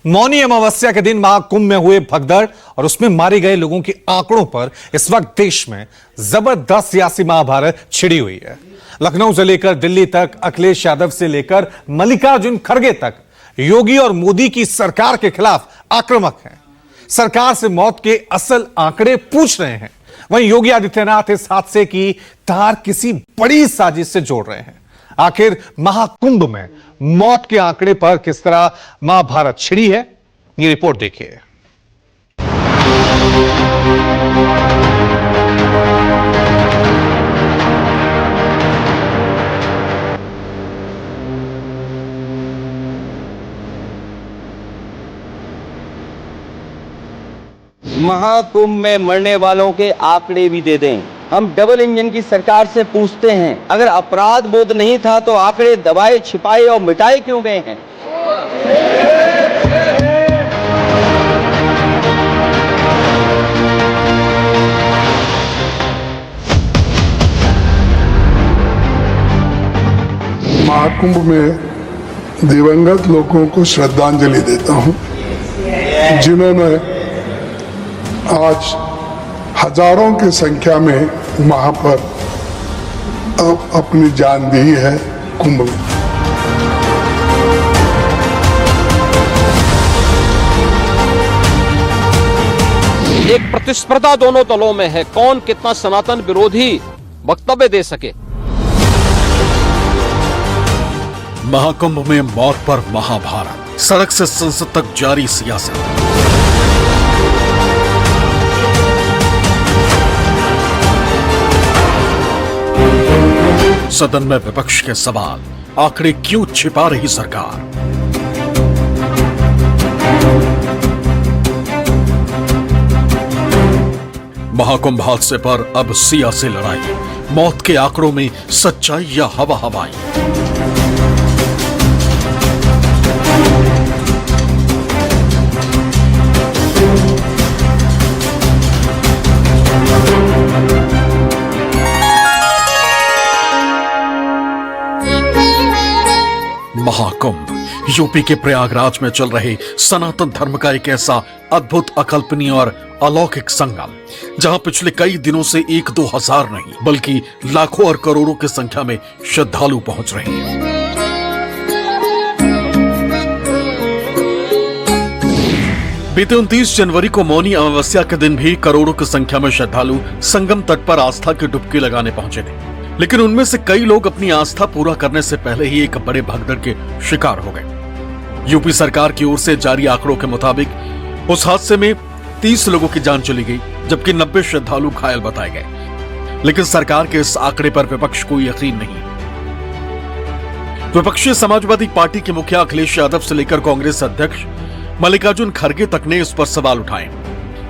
मौनी अमावस्या के दिन महाकुंभ में हुए भगदड़ और उसमें मारे गए लोगों के आंकड़ों पर इस वक्त देश में जबरदस्त सियासी महाभारत छिड़ी हुई है। लखनऊ से लेकर दिल्ली तक, अखिलेश यादव से लेकर मल्लिकार्जुन खड़गे तक योगी और मोदी की सरकार के खिलाफ आक्रामक हैं। सरकार से मौत के असल आंकड़े पूछ रहे हैं। वहीं योगी आदित्यनाथ इस हादसे की तार किसी बड़ी साजिश से जोड़ रहे हैं। आखिर महाकुंभ में मौत के आंकड़े पर किस तरह महाभारत छिड़ी है, ये रिपोर्ट देखिए। महाकुंभ में मरने वालों के आंकड़े भी दे दें। हम डबल इंजन की सरकार से पूछते हैं, अगर अपराध बोध नहीं था तो आंकड़े दबाए, छिपाए और मिटाए क्यों गए हैं? महाकुंभ में दिवंगत लोगों को श्रद्धांजलि देता हूं, जिन्होंने आज हजारों की संख्या में वहां पर अब अपनी जान दी है कुंभ में। एक प्रतिस्पर्धा दोनों दलों में है, कौन कितना सनातन विरोधी वक्तव्य दे सके। महाकुंभ में मौत पर महाभारत, सड़क से संसद तक जारी सियासत। सदन में विपक्ष के सवाल, आंकड़े क्यों छिपा रही सरकार? महाकुंभ हादसे पर अब सियासी लड़ाई, मौत के आंकड़ों में सच्चाई या हवा हवाई। महाकुंभ यूपी के प्रयागराज में चल रहे सनातन धर्म का एक ऐसा अद्भुत, अकल्पनीय और अलौकिक संगम, जहां पिछले कई दिनों से 1-2 हजार नहीं बल्कि लाखों और करोड़ों की संख्या में श्रद्धालु पहुंच रहे हैं। बीते 29 जनवरी को मौनी अमावस्या के दिन भी करोड़ों की संख्या में श्रद्धालु संगम तट पर आस्था की डुबकी लगाने पहुंचे थे, लेकिन उनमें से कई लोग अपनी आस्था पूरा करने से पहले ही एक बड़े भगदड़ के शिकार हो गए। यूपी सरकार की ओर से जारी आंकड़ों के मुताबिक उस हादसे में 30 लोगों की जान चली गई, जबकि 90 श्रद्धालु घायल बताए गए। लेकिन सरकार के इस आंकड़े पर विपक्ष को यकीन नहीं। विपक्षी समाजवादी पार्टी के मुखिया अखिलेश यादव से लेकर कांग्रेस अध्यक्ष मल्लिकार्जुन खड़गे तक ने इस पर सवाल उठाए।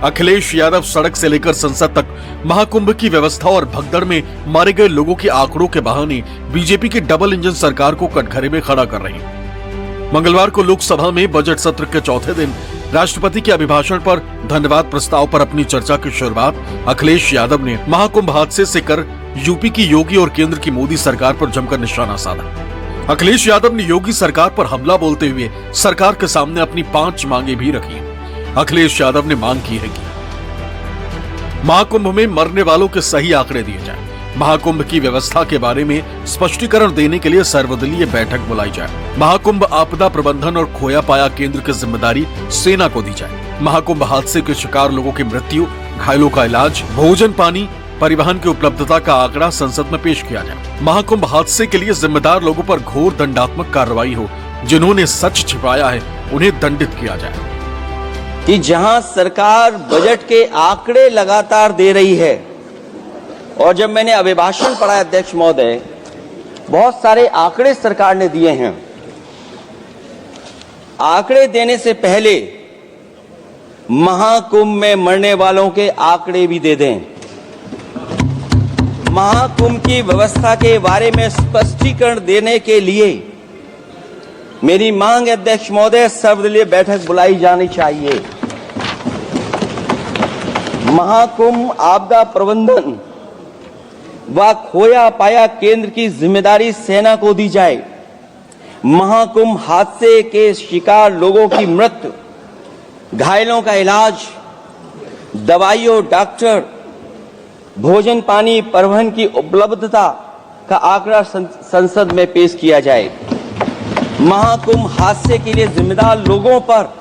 अखिलेश यादव सड़क से लेकर संसद तक महाकुंभ की व्यवस्था और भगदड़ में मारे गए लोगों के आंकड़ों के बहाने बीजेपी की डबल इंजन सरकार को कटघरे में खड़ा कर रहे हैं। मंगलवार को लोकसभा में बजट सत्र के चौथे दिन राष्ट्रपति के अभिभाषण पर धन्यवाद प्रस्ताव पर अपनी चर्चा की शुरुआत अखिलेश यादव ने महाकुंभ हादसे से कर यूपी की योगी और केंद्र की मोदी सरकार पर जमकर निशाना साधा। अखिलेश यादव ने योगी सरकार पर हमला बोलते हुए सरकार के सामने अपनी 5 मांगे भी रखी। अखिलेश यादव ने मांग की है कि महाकुंभ में मरने वालों के सही आंकड़े दिए जाएं, महाकुंभ की व्यवस्था के बारे में स्पष्टीकरण देने के लिए सर्वदलीय बैठक बुलाई जाए, महाकुंभ आपदा प्रबंधन और खोया पाया केंद्र की जिम्मेदारी सेना को दी जाए, महाकुंभ हादसे के शिकार लोगों की मृत्यु, घायलों का इलाज, भोजन पानी, परिवहन की उपलब्धता का आंकड़ा संसद में पेश किया जाए, महाकुंभ हादसे के लिए जिम्मेदार लोगों पर घोर दंडात्मक कार्रवाई हो, जिन्होंने सच छिपाया है उन्हें दंडित किया जाए। कि जहां सरकार बजट के आंकड़े लगातार दे रही है, और जब मैंने अभिभाषण पढ़ा अध्यक्ष महोदय, बहुत सारे आंकड़े सरकार ने दिए हैं। आंकड़े देने से पहले महाकुंभ में मरने वालों के आंकड़े भी दे दें। महाकुंभ की व्यवस्था के बारे में स्पष्टीकरण देने के लिए मेरी मांग अध्यक्ष महोदय, सर्वदलीय बैठक बुलाई जानी चाहिए। महाकुंभ आपदा प्रबंधन व खोया पाया केंद्र की जिम्मेदारी सेना को दी जाए। महाकुंभ हादसे के शिकार लोगों की मृत्यु, घायलों का इलाज, दवाइयों, डॉक्टर, भोजन पानी, परिवहन की उपलब्धता का आंकड़ा संसद में पेश किया जाए। महाकुंभ हादसे के लिए जिम्मेदार लोगों पर,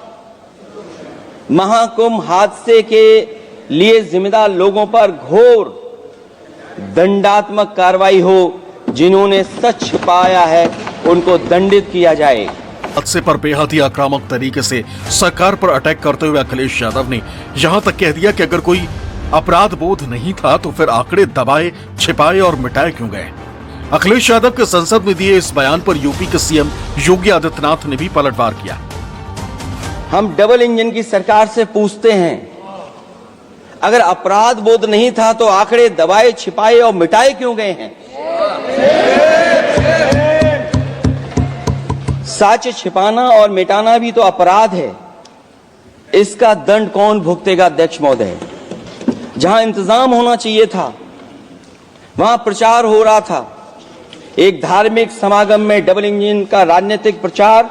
महाकुंभ हादसे के लिए जिम्मेदार लोगों पर घोर दंडात्मक कार्रवाई हो। जिन्होंने सच छिपाया है उनको दंडित किया जाए। हादसे पर बेहद ही आक्रामक तरीके से सरकार पर अटैक करते हुए अखिलेश यादव ने यहां तक कह दिया कि अगर कोई अपराध बोध नहीं था तो फिर आंकड़े दबाए, छिपाए और मिटाए क्यों गए। अखिलेश यादव के संसद में दिए इस बयान पर यूपी के सीएम योगी आदित्यनाथ ने भी पलटवार किया। हम डबल इंजन की सरकार से पूछते हैं, अगर अपराध बोध नहीं था तो आंकड़े दबाए, छिपाए और मिटाए क्यों गए हैं? सच छिपाना और मिटाना भी तो अपराध है। इसका दंड कौन भुगतेगा अध्यक्ष महोदय? जहां इंतजाम होना चाहिए था वहां प्रचार हो रहा था। एक धार्मिक समागम में डबल इंजन का राजनीतिक प्रचार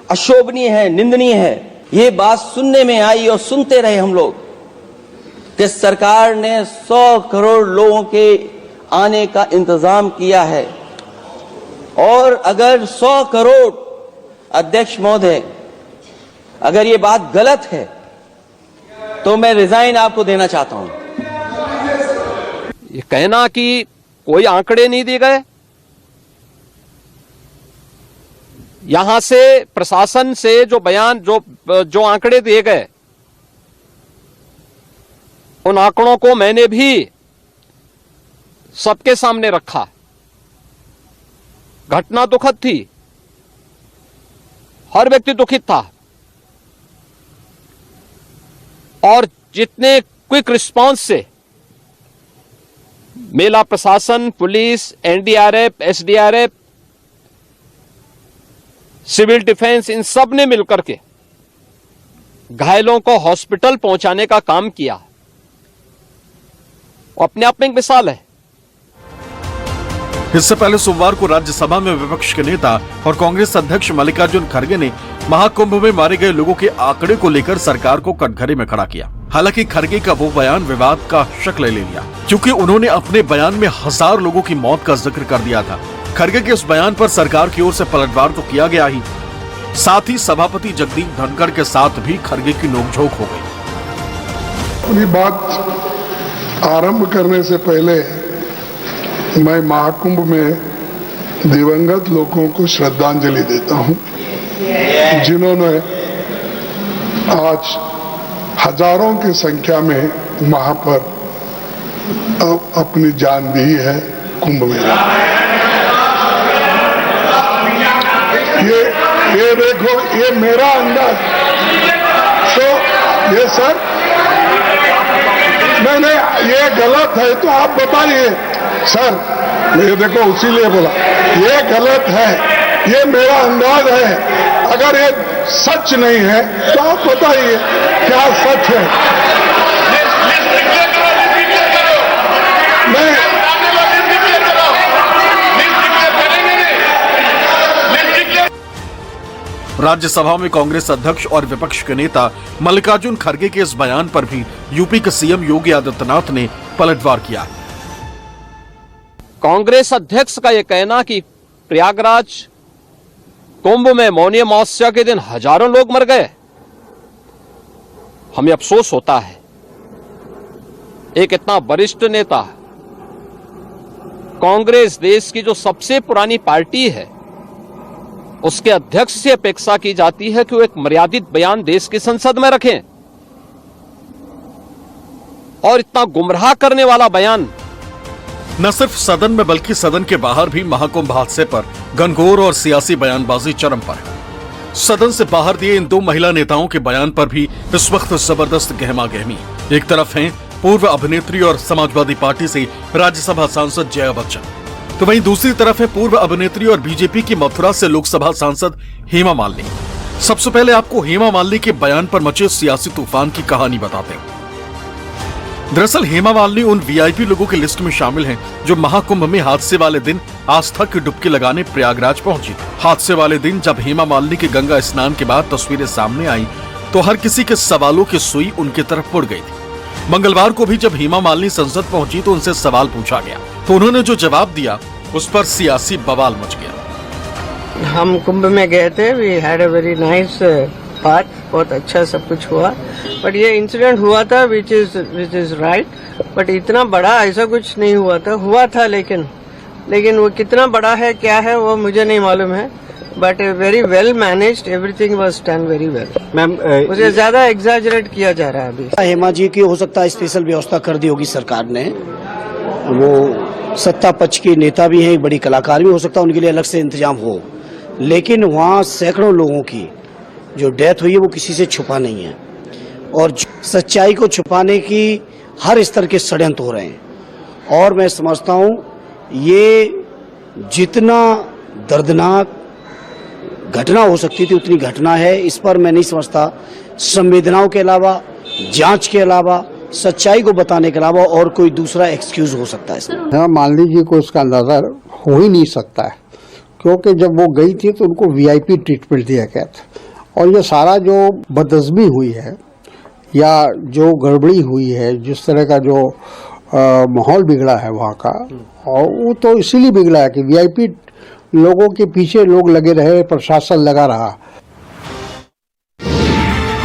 अशोभनीय है, निंदनीय है। ये बात सुनने में आई और सुनते रहे हम लोग कि सरकार ने 100 करोड़ लोगों के आने का इंतजाम किया है। और अगर 100 करोड़, अध्यक्ष महोदय, अगर ये बात गलत है तो मैं रिजाइन आपको देना चाहता हूं। ये कहना कि कोई आंकड़े नहीं दिए गए, यहां से प्रशासन से जो बयान, जो आंकड़े दिए गए, उन आंकड़ों को मैंने भी सबके सामने रखा। घटना दुखद थी, हर व्यक्ति दुखित था और जितने क्विक रिस्पांस से मेला प्रशासन, police, NDRF, SDRF, civil defence, इन सब ने मिलकर के घायलों को हॉस्पिटल पहुंचाने का काम किया, अपने आप में एक मिसाल है। इससे पहले सोमवार को राज्यसभा में विपक्ष के नेता और कांग्रेस अध्यक्ष मल्लिकार्जुन खड़गे ने महाकुंभ में मारे गए लोगों के आंकड़े को लेकर सरकार को कटघरे में खड़ा किया। हालांकि खड़गे का वो बयान विवाद का शक्ल ले लिया, क्योंकि उन्होंने अपने बयान में 1000 लोगों की मौत का जिक्र कर दिया था। खड़गे के इस बयान पर सरकार की ओर से पलटवार तो किया गया ही, साथ ही सभापति जगदीप धनखड़ के साथ भी खड़गे की नोकझोंक हो गई। अपनी बात आरंभ करने से पहले मैं महाकुंभ में दिवंगत लोगों को श्रद्धांजलि देता हूं, जिन्होंने आज हजारों की संख्या में वहां पर अपनी जान दी है कुंभ मेला। ये देखो, ये मेरा अंदाज। तो ये सर, मैंने ये गलत है तो आप बताइए सर। ये देखो, उसीलिए बोला ये गलत है, ये मेरा अंदाज है। अगर ये सच नहीं है तो आप बताइए क्या सच है। राज्यसभा में कांग्रेस अध्यक्ष और विपक्ष के नेता मल्लिकार्जुन खड़गे के इस बयान पर भी यूपी के सीएम योगी आदित्यनाथ ने पलटवार किया। कांग्रेस अध्यक्ष का यह कहना कि प्रयागराज कुंभ में मौनी अमावस्या के दिन हजारों लोग मर गए, हमें अफसोस होता है। एक इतना वरिष्ठ नेता, कांग्रेस देश की जो सबसे पुरानी पार्टी है, उसके अध्यक्ष से अपेक्षा की जाती है कि वो एक मर्यादित बयान देश की संसद में रखें, और इतना गुमराह करने वाला बयान न सिर्फ सदन में बल्कि सदन के बाहर भी महाकुंभ हादसे पर घनघोर और सियासी बयानबाजी चरम पर है। सदन से बाहर दिए इन दो महिला नेताओं के बयान पर भी इस वक्त जबरदस्त गहमा गहमी। एक तरफ हैं पूर्व अभिनेत्री और समाजवादी पार्टी से राज्यसभा सांसद जया बच्चन, तो वहीं दूसरी तरफ है पूर्व अभिनेत्री और बीजेपी की मथुरा से लोकसभा सांसद हेमा मालिनी। सबसे पहले आपको हेमा मालिनी के बयान पर मचे सियासी तूफान की कहानी बताते हैं। दरअसल हेमा मालिनी उन वीआईपी लोगों की लिस्ट में शामिल हैं जो महाकुंभ में हादसे वाले दिन आस्था की डुबकी लगाने प्रयागराज पहुंची थी। हादसे वाले दिन जब हेमा मालिनी के गंगा स्नान के बाद तस्वीरें सामने आई तो हर किसी के सवालों की सुई उनकी तरफ मुड़ गई थी। मंगलवार को भी जब हेमा मालिनी संसद पहुंची तो उनसे सवाल पूछा गया तो उन्होंने जो जवाब दिया उस पर सियासी बवाल मच गया। हम कुंभ में गए थे, we had a very nice part, बहुत अच्छा सब कुछ हुआ, बट ये इंसिडेंट हुआ था विच इज राइट, बट इतना बड़ा ऐसा कुछ नहीं हुआ था लेकिन वो कितना बड़ा है क्या है वो मुझे नहीं मालूम है, but very well managed, everything was done very well. Ma'am मुझे ज्यादा एग्जैजरेट किया जा रहा है अभी। हेमा जी की हो सकता है स्पेशल व्यवस्था कर दी होगी सरकार ने, वो सत्ता पक्ष के नेता भी हैं, एक बड़ी कलाकार भी हो सकता है, उनके लिए अलग से इंतजाम हो, लेकिन वहाँ सैकड़ों लोगों की जो डेथ हुई है वो किसी से छुपा नहीं है और सच्चाई को छुपाने की हर स्तर के षड्यंत्र हो रहे हैं। और मैं समझता हूँ ये जितना दर्दनाक घटना हो सकती थी उतनी घटना है, इस पर मैं नहीं समझता संवेदनाओं के अलावा, जांच के अलावा, सच्चाई को बताने के अलावा और कोई दूसरा एक्सक्यूज हो सकता है इसमें। मालिनी जी को इसका अंदाजा हो ही नहीं सकता है, क्योंकि जब वो गई थी तो उनको वीआईपी ट्रीटमेंट दिया गया था और ये सारा जो बदअज़मी हुई है या जो गड़बड़ी हुई है, जिस तरह का जो माहौल बिगड़ा है वहाँ का, और वो तो इसीलिए बिगड़ा है कि वीआईपी लोगों के पीछे लोग लगे रहे, प्रशासन लगा रहा।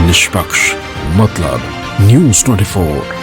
निष्पक्ष मतलब न्यूज़ 24।